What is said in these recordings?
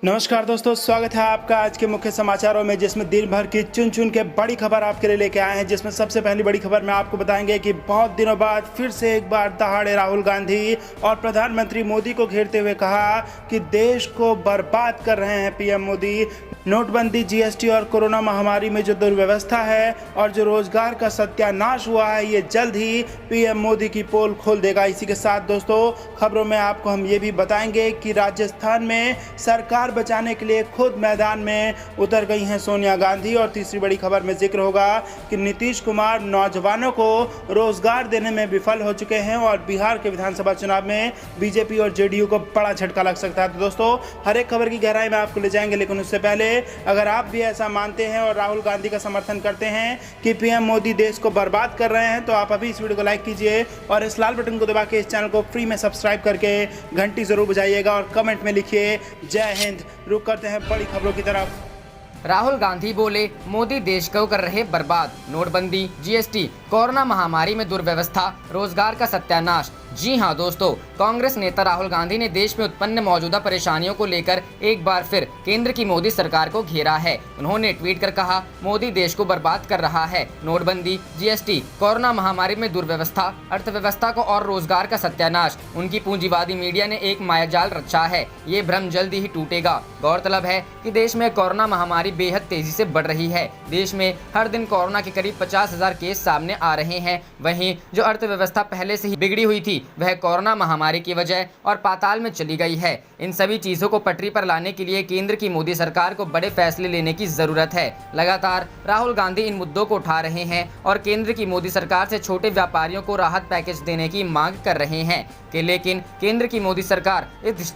नमस्कार दोस्तों, स्वागत है आपका आज के मुख्य समाचारों में, जिसमें दिन भर की चुन चुन के बड़ी खबर आपके लिए लेके आए हैं। जिसमें सबसे पहली बड़ी खबर में आपको बताएंगे कि बहुत दिनों बाद फिर से एक बार दहाड़े राहुल गांधी और प्रधानमंत्री मोदी को घेरते हुए कहा कि देश को बर्बाद कर रहे हैं पीएम मोदी। नोटबंदी, जीएसटी और कोरोना महामारी में जो दुर्व्यवस्था है और जो रोजगार का सत्यानाश हुआ है, ये जल्द ही पीएम मोदी की पोल खोल देगा। इसी के साथ दोस्तों खबरों में आपको हम ये भी बताएंगे कि राजस्थान में सरकार बचाने के लिए खुद मैदान में उतर गई हैं सोनिया गांधी। और तीसरी बड़ी खबर में जिक्र होगा कि नीतीश कुमार नौजवानों को रोजगार देने में विफल हो चुके हैं और बिहार के विधानसभा चुनाव में बीजेपी और जेडीयू को बड़ा झटका लग सकता है। तो दोस्तों हर एक खबर की गहराई में आपको ले जाएंगे, लेकिन उससे पहले अगर आप भी ऐसा मानते हैं और राहुल गांधी का समर्थन करते हैं कि पीएम मोदी देश को बर्बाद कर रहे हैं, तो आप अभी इस वीडियो को लाइक कीजिए और इस लाल बटन को दबा के इस चैनल को फ्री में सब्सक्राइब करके घंटी जरूर बजाइएगा और कमेंट में लिखिए जय हिंद। रुक करते हैं बड़ी खबरों की तरफ। राहुल गांधी बोले, मोदी देश को कर रहे बर्बाद। नोटबंदी, जीएसटी, कोरोना महामारी में दुर्व्यवस्था, रोजगार का सत्यानाश। जी हां दोस्तों, कांग्रेस नेता राहुल गांधी ने देश में उत्पन्न मौजूदा परेशानियों को लेकर एक बार फिर केंद्र की मोदी सरकार को घेरा है। उन्होंने ट्वीट कर कहा, मोदी देश को बर्बाद कर रहा है। नोटबंदी, जीएसटी, कोरोना महामारी में दुर्व्यवस्था, अर्थव्यवस्था को और रोजगार का सत्यानाश। उनकी पूंजीवादी मीडिया ने एक मायाजाल रचा है। ये भ्रम जल्दी ही टूटेगा। गौरतलब है कि देश में कोरोना महामारी बेहद तेजी से बढ़ रही है। देश में हर दिन कोरोना के करीब 50,000 केस सामने आ रहे हैं। वहीं जो अर्थव्यवस्था पहले से ही बिगड़ी हुई थी, वह कोरोना महामारी की वजह और पाताल में चली गई है। इन सभी चीजों को पटरी पर लाने के लिए केंद्र की मोदी सरकार को बड़े फैसले लेने की जरूरत है। लगातार राहुल गांधी इन मुद्दों को उठा रहे हैं और केंद्र की मोदी सरकार से छोटे व्यापारियों को राहत पैकेज देने की मांग कर रहे हैं लेकिन केंद्र की मोदी सरकार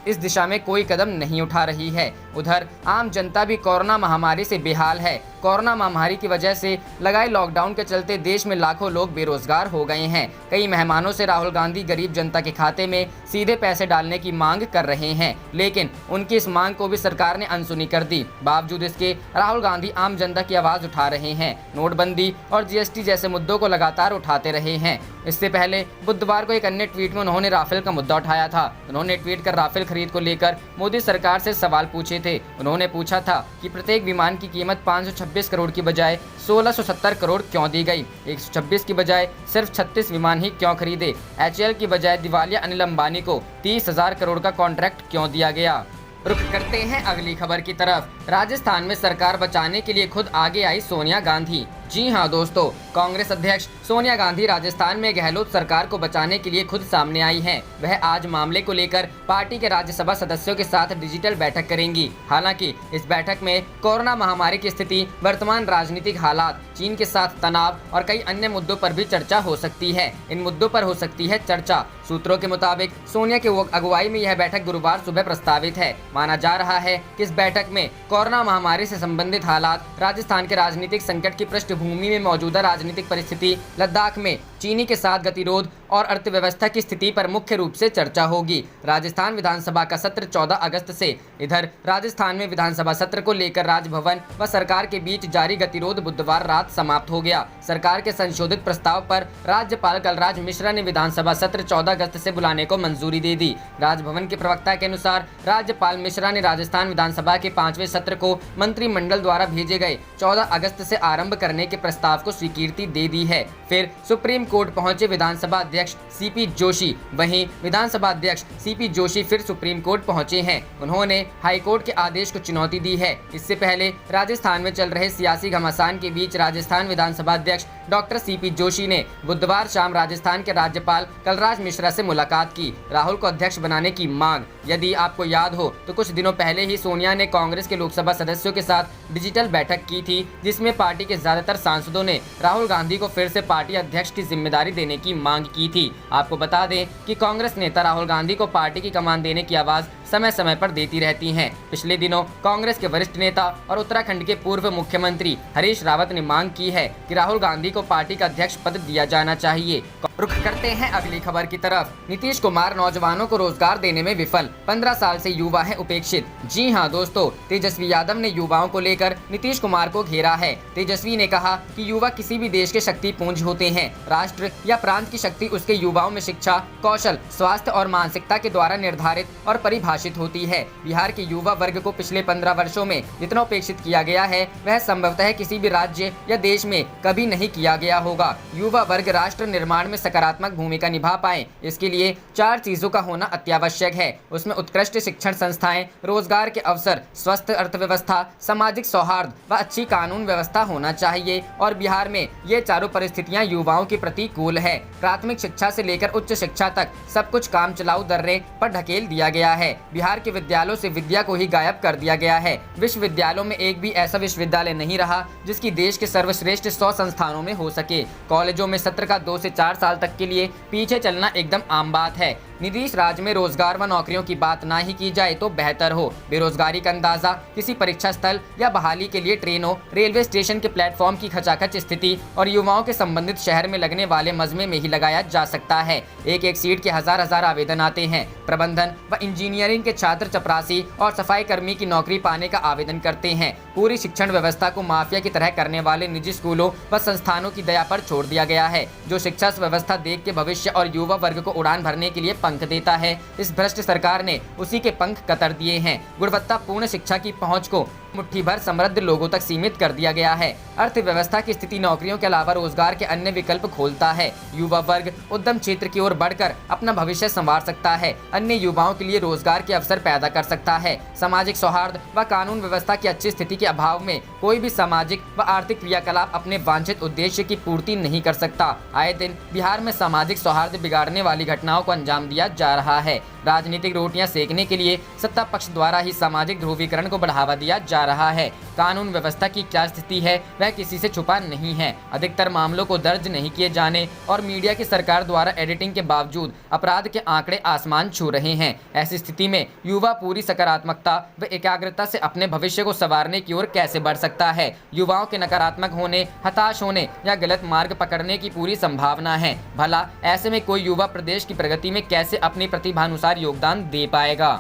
इस दिशा में कोई कदम नहीं उठा रही है। उधर आम जनता भी कोरोना महामारी से बेहाल है। कोरोना महामारी की वजह से लगाए लॉकडाउन के चलते देश में लाखों लोग बेरोजगार हो गए हैं। कई मेहमानों से राहुल गांधी गरीब जनता के खाते में सीधे पैसे डालने की मांग कर रहे हैं, लेकिन उनकी इस मांग को भी सरकार ने अनसुनी कर दी। बावजूद इसके राहुल गांधी आम जनता की आवाज उठा रहे हैं। नोटबंदी और जीएसटी जैसे मुद्दों को लगातार उठाते रहे हैं। इससे पहले बुधवार को एक अन्य ट्वीट में उन्होंने राफेल का मुद्दा उठाया था। उन्होंने ट्वीट कर राफेल खरीद को लेकर मोदी सरकार से सवाल पूछे थे। उन्होंने पूछा था कि प्रत्येक विमान की कीमत 526 करोड़ की बजाय 1670 करोड़ क्यों दी गई? 126 की बजाय सिर्फ 36 विमान ही क्यों खरीदे? एचएएल की बजाय दिवालिया अनिल अंबानी को 30,000 करोड़ का कॉन्ट्रैक्ट क्यों दिया गया? रुख करते हैं अगली खबर की तरफ। राजस्थान में सरकार बचाने के लिए खुद आगे आई सोनिया गांधी। जी हां दोस्तों, कांग्रेस अध्यक्ष सोनिया गांधी राजस्थान में गहलोत सरकार को बचाने के लिए खुद सामने आई हैं। वह आज मामले को लेकर पार्टी के राज्यसभा सदस्यों के साथ डिजिटल बैठक करेंगी। हालांकि इस बैठक में कोरोना महामारी की स्थिति, वर्तमान राजनीतिक हालात, चीन के साथ तनाव और कई अन्य मुद्दों पर भी चर्चा हो सकती है। इन मुद्दों पर हो सकती है चर्चा। सूत्रों के मुताबिक सोनिया की अगुवाई में यह बैठक गुरुवार सुबह प्रस्तावित है। माना जा रहा है कि इस बैठक में कोरोना महामारी से संबंधित हालात, राजस्थान के राजनीतिक संकट की पृष्ठभूमि में मौजूदा राजनीतिक परिस्थिति, लद्दाख में चीनी के साथ गतिरोध और अर्थव्यवस्था की स्थिति पर मुख्य रूप से चर्चा होगी। राजस्थान विधानसभा का सत्र 14 अगस्त से। इधर राजस्थान में विधानसभा सत्र को लेकर राजभवन व सरकार के बीच जारी गतिरोध बुधवार रात समाप्त हो गया। सरकार के संशोधित प्रस्ताव पर राज्यपाल कलराज मिश्रा ने विधानसभा सत्र 14 अगस्त से बुलाने को मंजूरी दे दी। राजभवन के प्रवक्ता के अनुसार राज्यपाल मिश्रा ने राजस्थान विधानसभा के 5वें सत्र को मंत्रिमंडल द्वारा भेजे गए 14 अगस्त से आरंभ करने के प्रस्ताव को स्वीकृति दे दी है। फिर सुप्रीम कोर्ट पहुंचे विधानसभा अध्यक्ष सीपी जोशी। वहीं विधानसभा अध्यक्ष सीपी जोशी फिर सुप्रीम कोर्ट पहुंचे हैं। उन्होंने हाईकोर्ट के आदेश को चुनौती दी है। इससे पहले राजस्थान में चल रहे सियासी घमासान के बीच राजस्थान विधानसभा अध्यक्ष डॉक्टर सीपी जोशी ने बुधवार शाम राजस्थान के राज्यपाल कलराज मिश्रा से मुलाकात की। राहुल को अध्यक्ष बनाने की मांग। यदि आपको याद हो तो कुछ दिनों पहले ही सोनिया ने कांग्रेस के लोकसभा सदस्यों के साथ डिजिटल बैठक की थी, जिसमें पार्टी के ज्यादातर सांसदों ने राहुल गांधी को फिर से पार्टी अध्यक्ष की जिम्मेदारी देने की मांग की थी। आपको बता दें कि कांग्रेस नेता राहुल गांधी को पार्टी की कमान देने की आवाज समय समय पर देती रहती हैं। पिछले दिनों कांग्रेस के वरिष्ठ नेता और उत्तराखंड के पूर्व मुख्यमंत्री हरीश रावत ने मांग की है कि राहुल गांधी को पार्टी का अध्यक्ष पद दिया जाना चाहिए। रुख करते हैं अगली खबर की तरफ। नीतीश कुमार नौजवानों को रोजगार देने में विफल, 15 साल से युवा है उपेक्षित। जी हां दोस्तों, तेजस्वी यादव ने युवाओं को लेकर नीतीश कुमार को घेरा है। तेजस्वी ने कहा कि युवा किसी भी देश के शक्ति पुंज होते हैं। राष्ट्र या प्रांत की शक्ति उसके युवाओं में शिक्षा, कौशल, स्वास्थ्य और मानसिकता के द्वारा निर्धारित और परिभाषित होती है। बिहार के युवा वर्ग को पिछले 15 वर्षों में जितना उपेक्षित किया गया है वह संभवतः किसी भी राज्य या देश में कभी नहीं किया गया होगा। युवा वर्ग राष्ट्र निर्माण में सकारात्मक भूमिका निभा पाए, इसके लिए 4 चीजों का होना अत्यावश्यक है। उसमें उत्कृष्ट शिक्षण संस्थाएं, रोजगार के अवसर, स्वस्थ अर्थव्यवस्था, सामाजिक सौहार्द व अच्छी कानून व्यवस्था होना चाहिए। और बिहार में ये चारों परिस्थितियां युवाओं के प्रतिकूल है। प्राथमिक शिक्षा से लेकर उच्च शिक्षा तक सब कुछ काम चलाऊ दर्रे पर ढकेल दिया गया है। बिहार के विद्यालयों से विद्या को ही गायब कर दिया गया है। विश्वविद्यालयों में एक भी ऐसा विश्वविद्यालय नहीं रहा जिसकी देश के सर्वश्रेष्ठ 100 संस्थानों में हो सके। कॉलेजों में सत्र का 2 से 4 साल तक के लिए पीछे चलना एकदम आम बात है। नीतीश राज में रोजगार व नौकरियों की बात ना ही की जाए तो बेहतर हो। बेरोजगारी का अंदाजा किसी परीक्षा स्थल या बहाली के लिए ट्रेनों, रेलवे स्टेशन के प्लेटफॉर्म की खचाखच स्थिति और युवाओं के संबंधित शहर में लगने वाले मजमे में ही लगाया जा सकता है। एक सीट के हजार आवेदन आते हैं। प्रबंधन व इंजीनियरिंग के छात्र चपरासी और सफाई कर्मी की नौकरी पाने का आवेदन करते हैं। पूरी शिक्षण व्यवस्था को माफिया की तरह करने वाले निजी स्कूलों व संस्थानों की दया पर छोड़ दिया गया है, जो शिक्षा व्यवस्था देख के भविष्य और युवा वर्ग को उड़ान भरने के लिए पंख देता है। इस भ्रष्ट सरकार ने उसी के पंख कतर दिए हैं। गुणवत्तापूर्ण शिक्षा की पहुंच को मुट्ठी भर समृद्ध लोगों तक सीमित कर दिया गया है। अर्थव्यवस्था की स्थिति नौकरियों के अलावा रोजगार के अन्य विकल्प खोलता है। युवा वर्ग उद्यम क्षेत्र की ओर बढ़कर अपना भविष्य संवार सकता है, अन्य युवाओं के लिए रोजगार के अवसर पैदा कर सकता है। सामाजिक सौहार्द व कानून व्यवस्था की अच्छी स्थिति के अभाव में कोई भी सामाजिक व आर्थिक क्रियाकलाप अपने वांछित उद्देश्य की पूर्ति नहीं कर सकता। आए दिन बिहार में सामाजिक सौहार्द बिगाड़ने वाली घटनाओं को अंजाम दिया जा रहा है। राजनीतिक रोटियां सेकने के लिए सत्ता पक्ष द्वारा ही सामाजिक ध्रुवीकरण को बढ़ावा दिया जा रहा है। कानून व्यवस्था की क्या स्थिति है वह किसी से छुपा नहीं है। अधिकतर मामलों को दर्ज नहीं किए जाने और मीडिया की सरकार द्वारा एडिटिंग के बावजूद अपराध के आंकड़े आसमान छू रहे हैं। ऐसी स्थिति में युवा पूरी सकारात्मकता व एकाग्रता से अपने भविष्य को संवारने की ओर कैसे बढ़ सकता है। युवाओं के नकारात्मक होने, हताश होने या गलत मार्ग पकड़ने की पूरी संभावना है। भला ऐसे में कोई युवा प्रदेश की प्रगति में कैसे अपनी प्रतिभानुसार योगदान दे पाएगा।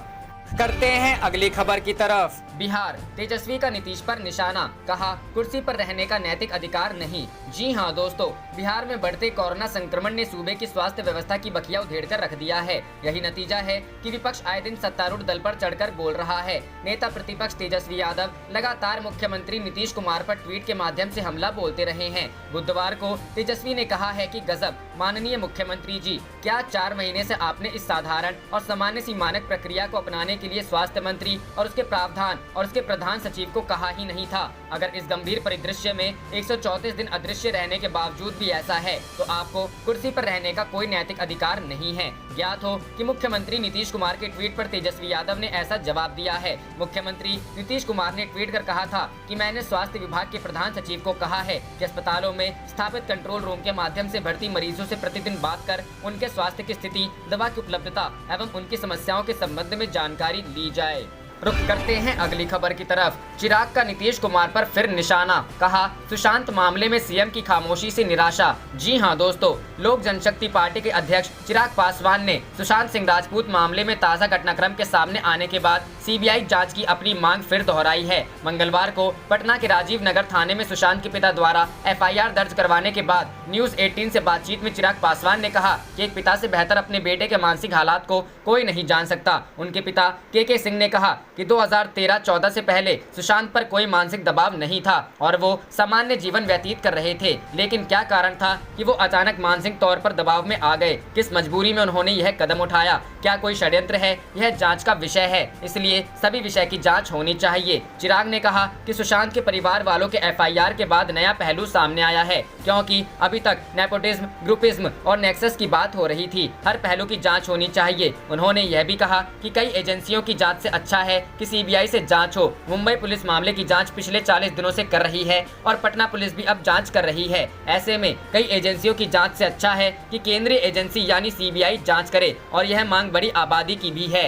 करते हैं अगली खबर की तरफ। बिहार, तेजस्वी का नीतीश पर निशाना, कहा कुर्सी पर रहने का नैतिक अधिकार नहीं। जी हां दोस्तों, बिहार में बढ़ते कोरोना संक्रमण ने सूबे की स्वास्थ्य व्यवस्था की बखिया उधेड़कर रख दिया है। यही नतीजा है कि विपक्ष आए दिन सत्तारूढ़ दल पर चढ़कर बोल रहा है। नेता प्रतिपक्ष तेजस्वी यादव लगातार मुख्यमंत्री नीतीश कुमार पर ट्वीट के माध्यम से हमला बोलते रहे हैं। बुधवार को तेजस्वी ने कहा है कि गजब माननीय मुख्यमंत्री जी, क्या 4 महीने से आपने इस साधारण और सामान्य सी मानक प्रक्रिया को अपनाने के लिए स्वास्थ्य मंत्री और उसके प्रावधान और उसके प्रधान सचिव को कहा ही नहीं था। अगर इस गंभीर परिदृश्य में 134 दिन अदृश्य रहने के बावजूद भी ऐसा है तो आपको कुर्सी पर रहने का कोई नैतिक अधिकार नहीं है। ज्ञात हो कि मुख्यमंत्री नीतीश कुमार के ट्वीट पर तेजस्वी यादव ने ऐसा जवाब दिया है। मुख्यमंत्री नीतीश कुमार ने ट्वीट कर कहा था कि मैंने स्वास्थ्य विभाग के प्रधान सचिव को कहा है कि अस्पतालों में स्थापित कंट्रोल रूम के माध्यम से भर्ती मरीजों से प्रतिदिन बात कर उनके स्वास्थ्य की स्थिति, दवा की उपलब्धता एवं उनकी समस्याओं के संबंध में जानकारी ली जाए। रुख करते हैं अगली खबर की तरफ। चिराग का नीतीश कुमार पर फिर निशाना, कहा सुशांत मामले में सीएम की खामोशी से निराशा। जी हां दोस्तों, लोक जनशक्ति पार्टी के अध्यक्ष चिराग पासवान ने सुशांत सिंह राजपूत मामले में ताज़ा घटनाक्रम के सामने आने के बाद सीबीआई जांच की अपनी मांग फिर दोहराई है। मंगलवार को पटना के राजीव नगर थाने में सुशांत के पिता द्वारा एफआईआर दर्ज करवाने के बाद न्यूज 18 से बातचीत में चिराग पासवान ने कहा कि एक पिता से बेहतर अपने बेटे के मानसिक हालात को कोई नहीं जान सकता। उनके पिता के सिंह ने कहा कि 2013-14 से पहले सुशांत पर कोई मानसिक दबाव नहीं था और वो सामान्य जीवन व्यतीत कर रहे थे, लेकिन क्या कारण था कि वो अचानक मानसिक तौर पर दबाव में आ गए? किस मजबूरी में उन्होंने यह कदम उठाया? क्या कोई षड्यंत्र है? यह जांच का विषय है, इसलिए सभी विषय की जांच होनी चाहिए। चिराग ने कहा कि सुशांत के परिवार वालों के एफआईआर के बाद नया पहलू सामने आया है, क्योंकि अभी तक नेपोटिज्म, ग्रुपिज्म और नेक्सस की बात हो रही थी। हर पहलू की जांच होनी चाहिए। उन्होंने यह भी कहा कि कई एजेंसियों की जांच से अच्छा है कि सीबीआई से जांच हो। मुंबई पुलिस मामले की जांच पिछले 40 दिनों से कर रही है और पटना पुलिस भी अब जांच कर रही है। ऐसे में कई एजेंसियों की जांच से अच्छा है कि केंद्रीय एजेंसी यानी सीबीआई जांच करे, और यह मांग बड़ी आबादी की भी है।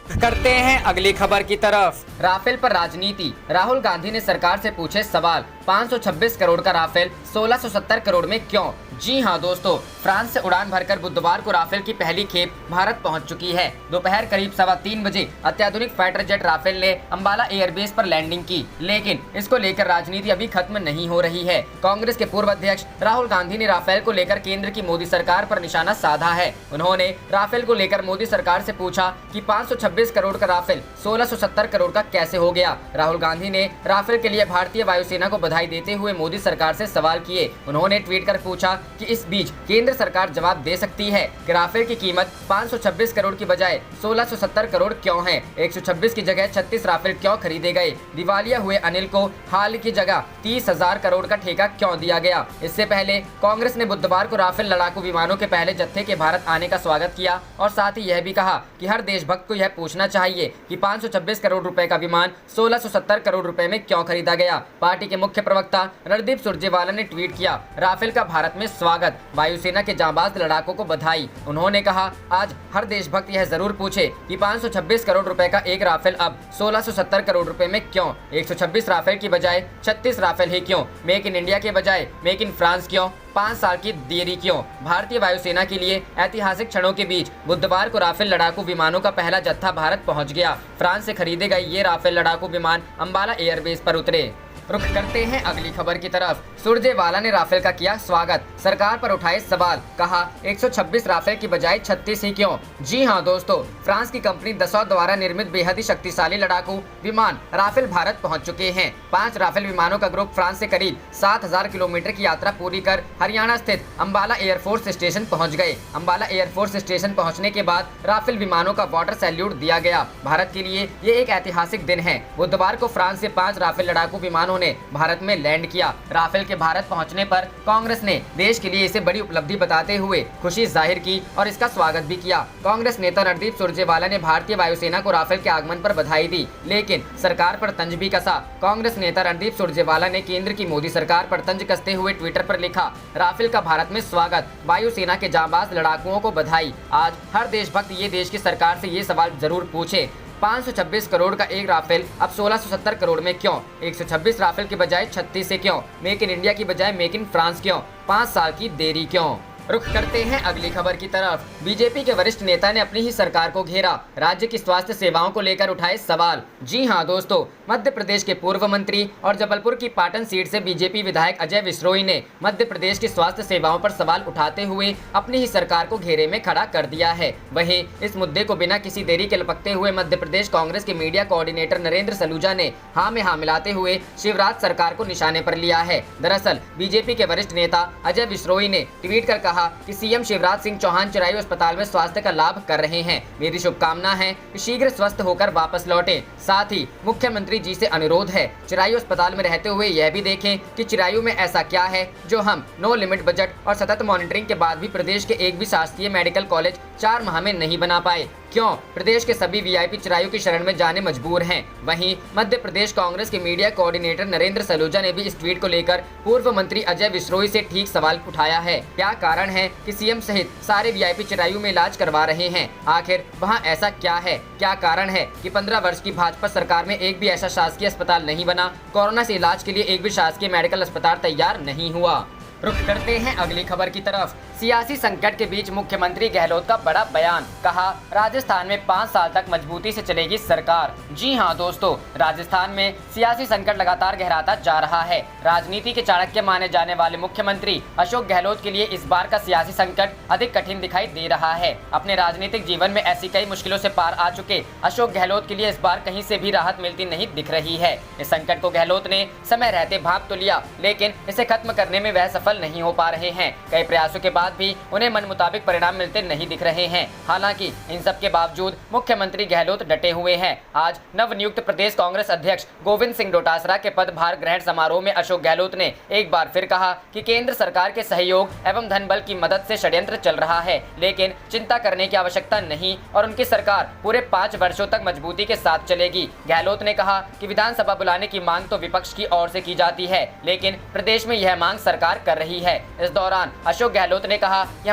करते हैं अगली खबर की तरफ। राफेल पर राजनीति, राहुल गांधी ने सरकार से पूछे सवाल। 526 करोड़ का राफेल 1670 करोड़ में क्यों? जी हां दोस्तों, फ्रांस से उड़ान भरकर बुधवार को राफेल की पहली खेप भारत पहुंच चुकी है। दोपहर करीब 3:15 बजे अत्याधुनिक फाइटर जेट राफेल ने अंबाला एयरबेस पर लैंडिंग की, लेकिन इसको लेकर राजनीति अभी खत्म नहीं हो रही है। कांग्रेस के पूर्व अध्यक्ष राहुल गांधी ने राफेल को लेकर केंद्र की मोदी सरकार पर निशाना साधा है। उन्होंने राफेल को लेकर मोदी सरकार से पूछा कि 526 करोड़ का राफेल 1670 करोड़ का कैसे हो गया। राहुल गांधी ने राफेल के लिए भारतीय वायुसेना को बधाई देते हुए मोदी सरकार से सवाल किए। उन्होंने ट्वीट कर पूछा कि इस बीच केंद्र सरकार जवाब दे सकती है कि राफेल की कीमत 526 करोड़ की बजाय 1670 करोड़ क्यों है? 126 की जगह 36 राफेल क्यों खरीदे गए? दिवालिया हुए अनिल को हाल की जगह 30,000 करोड़ का ठेका क्यों दिया गया? इससे पहले कांग्रेस ने बुधवार को राफेल लड़ाकू विमानों के पहले जत्थे के भारत आने का स्वागत किया और साथ ही यह भी कहा कि हर देशभक्त को यह पूछना चाहिए कि 526 करोड़ रुपए का विमान 1670 करोड़ रुपए में क्यों खरीदा गया। पार्टी के मुख्य प्रवक्ता रणदीप सुरजेवाला ने ट्वीट किया, राफेल का भारत में स्वागत, वायुसेना के जांबाज लड़ाकों को बधाई। उन्होंने कहा, आज हर देशभक्त यह जरूर पूछे कि 526 करोड़ रुपए का एक राफेल अब 1670 करोड़ रुपए में क्यों? 126 राफेल की बजाय 36 राफेल ही क्यों? मेक इन इंडिया के बजाय मेक इन फ्रांस क्यों? 5 साल की देरी क्यों? भारतीय वायुसेना के लिए ऐतिहासिक क्षणों के बीच बुधवार को राफेल लड़ाकू विमानों का पहला जत्था भारत पहुंच गया। फ्रांस से खरीदे गए ये राफेल लड़ाकू विमान अंबाला एयरबेस पर उतरे। रुख करते हैं अगली खबर की तरफ। सुरजेवाला ने राफेल का किया स्वागत, सरकार पर उठाए सवाल, कहा 126 राफेल की बजाय 36 ही क्यों? जी हां दोस्तों, फ्रांस की कंपनी दसॉ द्वारा निर्मित बेहद ही शक्तिशाली लड़ाकू विमान राफेल भारत पहुंच चुके हैं। 5 राफेल विमानों का ग्रुप फ्रांस से करीब 7000 किलोमीटर की यात्रा पूरी कर हरियाणा स्थित अंबाला एयरफोर्स स्टेशन पहुँच गए। अंबाला एयरफोर्स स्टेशन पहुँचने के बाद राफेल विमानों का वाटर सैल्यूट दिया गया। भारत के लिए ये एक ऐतिहासिक दिन है। बुधवार को फ्रांस से 5 राफेल लड़ाकू विमानों ने भारत में लैंड किया। राफेल के भारत पहुंचने पर कांग्रेस ने देश के लिए इसे बड़ी उपलब्धि बताते हुए खुशी जाहिर की और इसका स्वागत भी किया। कांग्रेस नेता रणदीप सुरजेवाला ने भारतीय वायुसेना को राफेल के आगमन पर बधाई दी, लेकिन सरकार पर तंज भी कसा। कांग्रेस नेता रणदीप सुरजेवाला ने केंद्र की मोदी सरकार पर तंज कसते हुए ट्विटर पर लिखा, राफेल का भारत में स्वागत, वायुसेना के जांबाज लड़ाकुओं को बधाई। आज हर देशभक्त ये देश की सरकार से ये सवाल जरूर पूछे, 526 करोड़ का एक राफेल अब 1670 करोड़ में क्यों? 126 राफेल की बजाय 36 से क्यों? मेक इन इंडिया की बजाय मेक इन फ्रांस क्यों? 5 साल की देरी क्यों? रुख करते हैं अगली खबर की तरफ। बीजेपी के वरिष्ठ नेता ने अपनी ही सरकार को घेरा, राज्य की स्वास्थ्य सेवाओं को लेकर उठाए सवाल। जी हां दोस्तों, मध्य प्रदेश के पूर्व मंत्री और जबलपुर की पाटन सीट से बीजेपी विधायक अजय विश्नोई ने मध्य प्रदेश की स्वास्थ्य सेवाओं पर सवाल उठाते हुए अपनी ही सरकार को घेरे में खड़ा कर दिया है। वहीं इस मुद्दे को बिना किसी देरी के लपकते हुए मध्य प्रदेश कांग्रेस के मीडिया कोऑर्डिनेटर नरेंद्र सलूजा ने हाँ में हाँ मिलाते हुए शिवराज सरकार को निशाने पर लिया है। दरअसल बीजेपी के वरिष्ठ नेता अजय विश्नोई ने ट्वीट कर कहा कि सीएम शिवराज सिंह चौहान चिरायू अस्पताल में स्वास्थ्य का लाभ कर रहे हैं। मेरी शुभकामना है कि शीघ्र स्वस्थ होकर वापस लौटें। साथ ही मुख्यमंत्री जी से अनुरोध है, चिरायू अस्पताल में रहते हुए यह भी देखें कि चिरायू में ऐसा क्या है जो हम नो लिमिट बजट और सतत मॉनिटरिंग के बाद भी प्रदेश के एक भी शासकीय मेडिकल कॉलेज 4 माह में नहीं बना पाए। क्यों प्रदेश के सभी वीआईपी चिरायू की शरण में जाने मजबूर हैं? वहीं मध्य प्रदेश कांग्रेस के मीडिया कोऑर्डिनेटर नरेंद्र सलूजा ने भी इस ट्वीट को लेकर पूर्व मंत्री अजय विश्नोई से ठीक सवाल उठाया है। क्या कारण है कि सीएम सहित सारे वीआईपी चिरायू में इलाज करवा रहे हैं? आखिर वहां ऐसा क्या है? क्या कारण है कि 15 वर्ष की भाजपा सरकार में एक भी ऐसा शासकीय अस्पताल नहीं बना? कोरोना से इलाज के लिए एक भी शासकीय मेडिकल अस्पताल तैयार नहीं हुआ। रुख करते हैं अगली खबर की तरफ। सियासी संकट के बीच मुख्यमंत्री गहलोत का बड़ा बयान, कहा राजस्थान में 5 साल तक मजबूती से चलेगी सरकार। जी हां दोस्तों, राजस्थान में सियासी संकट लगातार गहराता जा रहा है। राजनीति के चाणक्य माने जाने वाले मुख्यमंत्री अशोक गहलोत के लिए इस बार का सियासी संकट अधिक कठिन दिखाई दे रहा है। अपने राजनीतिक जीवन में ऐसी कई मुश्किलों से पार आ चुके अशोक गहलोत के लिए इस बार कहीं से भी राहत मिलती नहीं दिख रही है। इस संकट को गहलोत ने समय रहते भांप तो लिया, लेकिन इसे खत्म करने में वह सफल नहीं हो पा रहे हैं। कई प्रयासों के बाद भी उन्हें मन मुताबिक परिणाम मिलते नहीं दिख रहे हैं। हालांकि इन सब के बावजूद मुख्यमंत्री गहलोत डटे हुए हैं। आज नवनियुक्त प्रदेश कांग्रेस अध्यक्ष गोविंद सिंह डोटासरा के पदभार ग्रहण समारोह में अशोक गहलोत ने एक बार फिर कहा कि केंद्र सरकार के सहयोग एवं धन बल की मदद से षड्यंत्र चल रहा है, लेकिन चिंता करने की आवश्यकता नहीं और उनकी सरकार पूरे 5 वर्षों तक मजबूती के साथ चलेगी। गहलोत ने कहा कि विधानसभा बुलाने की मांग तो विपक्ष की ओर से की जाती है, लेकिन प्रदेश में यह मांग सरकार कर रही है। इस दौरान अशोक गहलोत ने उन्होंने कहा कि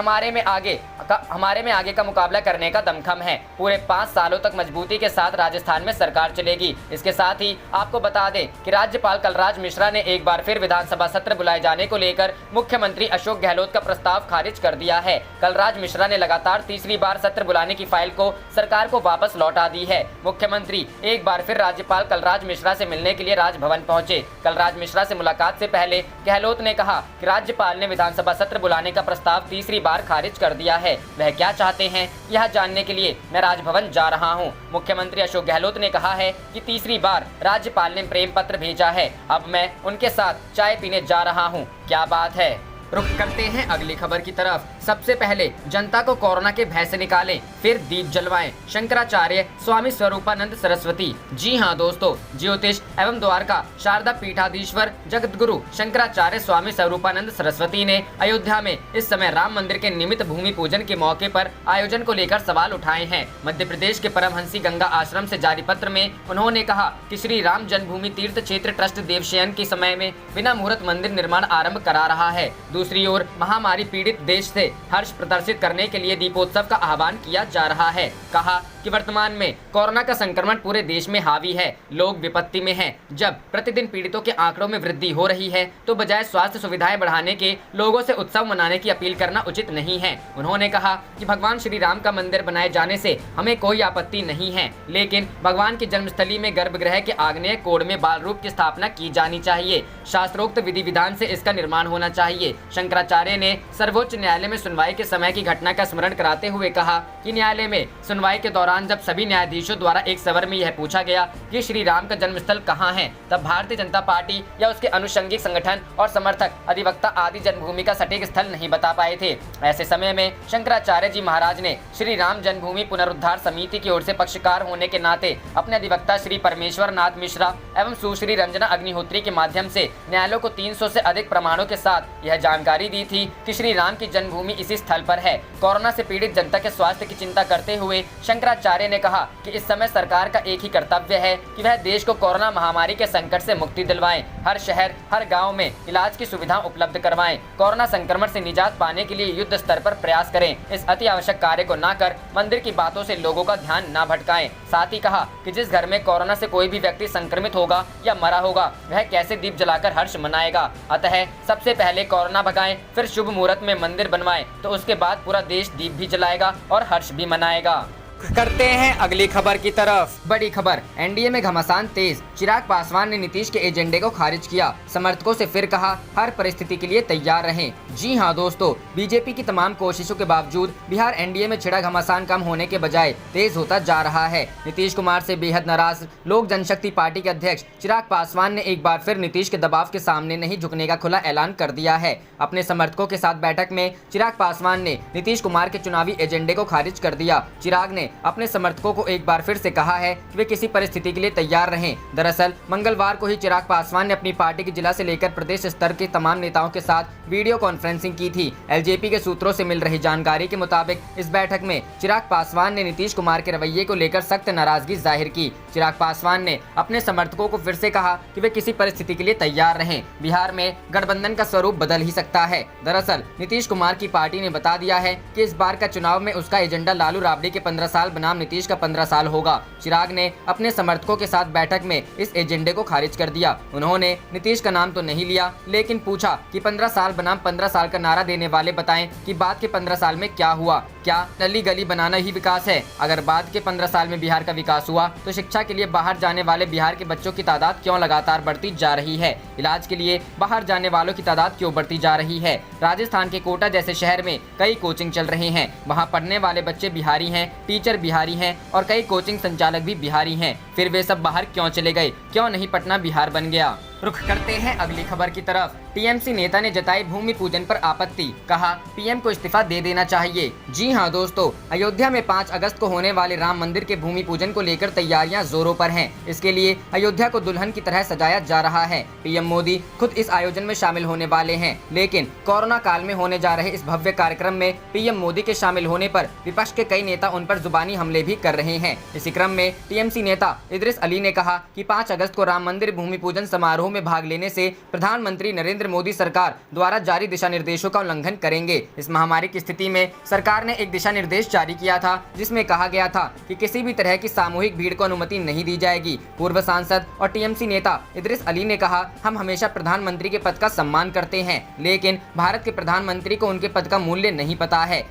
हमारे में आगे का मुकाबला करने का दमखम है। पूरे 5 सालों तक मजबूती के साथ राजस्थान में सरकार चलेगी। इसके साथ ही आपको बता दें कि राज्यपाल कलराज मिश्रा ने एक बार फिर विधानसभा सत्र बुलाए जाने को लेकर मुख्यमंत्री अशोक गहलोत का प्रस्ताव खारिज कर दिया है। कलराज मिश्रा ने लगातार तीसरी बार सत्र बुलाने की फाइल को सरकार को वापस लौटा दी है। मुख्यमंत्री एक बार फिर राज्यपाल कलराज मिश्रा से मिलने के लिए राजभवन पहुंचे। कलराज मिश्रा से मुलाकात से पहले गहलोत ने कहा कि राज्यपाल ने विधानसभा सत्र बुलाने का प्रस्ताव तीसरी बार खारिज कर दिया है। वह क्या चाहते हैं यह जानने के लिए मैं राजभवन जा रहा हूं। मुख्यमंत्री अशोक गहलोत ने कहा है कि तीसरी बार राज्यपाल ने प्रेम पत्र भेजा है, अब मैं उनके साथ चाय पीने जा रहा हूं। क्या बात है। रुख करते हैं अगली खबर की तरफ। सबसे पहले जनता को कोरोना के भय से निकालें, फिर दीप जलवाएं, शंकराचार्य स्वामी स्वरूपानंद सरस्वती। जी हां दोस्तों, ज्योतिष एवं द्वारका शारदा पीठाधीश्वर जगत गुरु शंकराचार्य स्वामी स्वरूपानंद सरस्वती ने अयोध्या में इस समय राम मंदिर के निमित्त भूमि पूजन के मौके पर आयोजन को लेकर सवाल उठाए हैं। मध्य प्रदेश के परमहंसी गंगा आश्रम से जारी पत्र में उन्होंने कहा कि श्री राम जन्मभूमि तीर्थ क्षेत्र ट्रस्ट देवशयन के समय में बिना मुहूर्त मंदिर निर्माण आरंभ करा रहा है। दूसरी ओर महामारी पीड़ित देश से हर्ष प्रदर्शित करने के लिए दीपोत्सव का आह्वान किया जा रहा है। कहा कि वर्तमान में कोरोना का संक्रमण पूरे देश में हावी है, लोग विपत्ति में हैं। जब प्रतिदिन पीड़ितों के आंकड़ों में वृद्धि हो रही है तो बजाय स्वास्थ्य सुविधाएं बढ़ाने के लोगों से उत्सव मनाने की अपील करना उचित नहीं है। उन्होंने कहा कि भगवान श्री राम का मंदिर बनाए जाने से हमें कोई आपत्ति नहीं है, लेकिन भगवान की जन्मस्थली में गर्भगृह के आग्नेय कोण में बाल रूप की स्थापना की जानी चाहिए। शास्त्रोक्त विधि विधान से इसका निर्माण होना चाहिए। शंकराचार्य ने सर्वोच्च न्यायालय में सुनवाई के समय की घटना का स्मरण कराते हुए कहा कि न्यायालय में सुनवाई के दौरान जब सभी न्यायाधीशों द्वारा एक सवर में यह पूछा गया कि श्री राम का जन्मस्थल कहाँ है, तब भारतीय जनता पार्टी या उसके अनुषंगिक संगठन और समर्थक अधिवक्ता आदि जन्मभूमि का सटीक स्थल नहीं बता पाए थे। ऐसे समय में शंकराचार्य जी महाराज ने श्री राम जन्मभूमि पुनरुद्धार समिति की ओर से पक्षकार होने के नाते अपने अधिवक्ता श्री परमेश्वर नाथ मिश्रा एवं सुश्री रंजना अग्निहोत्री के माध्यम से न्यायालय को 300 से अधिक प्रमाणों के साथ यह जानकारी दी थी कि श्री राम की जन्मभूमि इसी स्थल पर है। कोरोना से पीड़ित जनता के स्वास्थ्य की चिंता करते हुए शंकराचार्य ने कहा कि इस समय सरकार का एक ही कर्तव्य है कि वह देश को कोरोना महामारी के संकट से मुक्ति दिलवाएं, हर शहर हर गांव में इलाज की सुविधा उपलब्ध करवाएं, कोरोना संक्रमण से निजात पाने के लिए युद्ध स्तर पर प्रयास करें। इस अति आवश्यक कार्य को न कर मंदिर की बातों से लोगों का ध्यान न भटकाएं। साथ ही कहा कि जिस घर में कोरोना से कोई भी व्यक्ति संक्रमित होगा या मरा होगा वह कैसे दीप जलाकर हर्ष मनाएगा। अतः सबसे पहले कोरोना भगाएं, फिर शुभ मुहूर्त में मंदिर बनवाएं, तो उसके बाद पूरा देश दीप भी जलाएगा और हर्ष भी मनाएगा। करते हैं अगली खबर की तरफ। बड़ी खबर, एनडीए में घमासान तेज, चिराग पासवान ने नीतीश के एजेंडे को खारिज किया, समर्थकों से फिर कहा हर परिस्थिति के लिए तैयार रहें। जी हां दोस्तों, बीजेपी की तमाम कोशिशों के बावजूद बिहार एनडीए में छिड़ा घमासान कम होने के बजाय तेज होता जा रहा है। नीतीश कुमार से बेहद नाराज लोक जनशक्ति पार्टी के अध्यक्ष चिराग पासवान ने एक बार फिर नीतीश के दबाव के सामने नहीं झुकने का खुला ऐलान कर दिया है। अपने समर्थकों के साथ बैठक में चिराग पासवान ने नीतीश कुमार के चुनावी एजेंडे को खारिज कर दिया। चिराग ने अपने समर्थकों को एक बार फिर से कहा है कि वे किसी परिस्थिति के लिए तैयार रहें। दरअसल मंगलवार को ही चिराग पासवान ने अपनी पार्टी के जिला से लेकर प्रदेश स्तर के तमाम नेताओं के साथ वीडियो कॉन्फ्रेंसिंग की थी। एलजेपी के सूत्रों से मिल रही जानकारी के मुताबिक इस बैठक में चिराग पासवान ने नीतीश कुमार के रवैये को लेकर सख्त नाराजगी जाहिर की। चिराग पासवान ने अपने समर्थकों को फिर से कहा कि वे किसी परिस्थिति के लिए तैयार रहें। बिहार में गठबंधन का स्वरूप बदल ही सकता है। दरअसल नीतीश कुमार की पार्टी ने बता दिया है कि इस बार का चुनाव में उसका एजेंडा लालू राबड़ी के 15 साल बनाम नीतीश का 15 साल होगा। चिराग ने अपने समर्थकों के साथ बैठक में इस एजेंडे को खारिज कर दिया। उन्होंने नीतीश का नाम तो नहीं लिया, लेकिन पूछा कि 15 साल बनाम 15 साल का नारा देने वाले बताएं कि बाद के 15 साल में क्या हुआ। क्या नली गली बनाना ही विकास है? अगर बाद के 15 साल में बिहार का विकास हुआ तो शिक्षा के लिए बाहर जाने वाले बिहार के बच्चों की तादाद क्यों लगातार बढ़ती जा रही है? इलाज के लिए बाहर जाने वालों की तादाद क्यों बढ़ती जा रही है? राजस्थान के कोटा जैसे शहर में कई कोचिंग चल रहे हैं, वहाँ पढ़ने वाले बच्चे बिहारी हैं, टीचर बिहारी हैं और कई कोचिंग संचालक भी बिहारी हैं। फिर वे सब बाहर क्यों चले गए? क्यों नहीं पटना बिहार बन गया? रुख करते हैं अगली खबर की तरफ। टीएमसी नेता ने जताई भूमि पूजन पर आपत्ति, कहा पीएम को इस्तीफा दे देना चाहिए। जी हां दोस्तों, अयोध्या में 5 अगस्त को होने वाले राम मंदिर के भूमि पूजन को लेकर तैयारियां जोरों पर हैं। इसके लिए अयोध्या को दुल्हन की तरह सजाया जा रहा है। पीएम मोदी खुद इस आयोजन में शामिल होने वाले हैं, लेकिन कोरोना काल में होने जा रहे इस भव्य कार्यक्रम में पीएम मोदी के शामिल होने पर विपक्ष के कई नेता उन पर जुबानी हमले भी कर रहे हैं। इसी क्रम में टीएमसी नेता इदरिस अली ने कहा कि 5 अगस्त को राम मंदिर भूमि पूजन समारोह में भाग लेने से प्रधानमंत्री नरेंद्र मोदी सरकार द्वारा जारी दिशा निर्देशों का उल्लंघन करेंगे। इस महामारी की स्थिति में सरकार ने एक दिशा निर्देश जारी किया था जिसमें कहा गया था कि किसी भी तरह की सामूहिक भीड़ को अनुमति नहीं दी जाएगी। पूर्व सांसद और टीएमसी नेता इदरिस अली ने कहा, हम हमेशा प्रधानमंत्री के पद का सम्मान करते हैं, लेकिन भारत के प्रधानमंत्री को उनके पद का मूल्य नहीं पता है।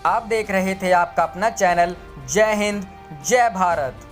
आप देख रहे थे आपका अपना चैनल जय हिंद जय भारत।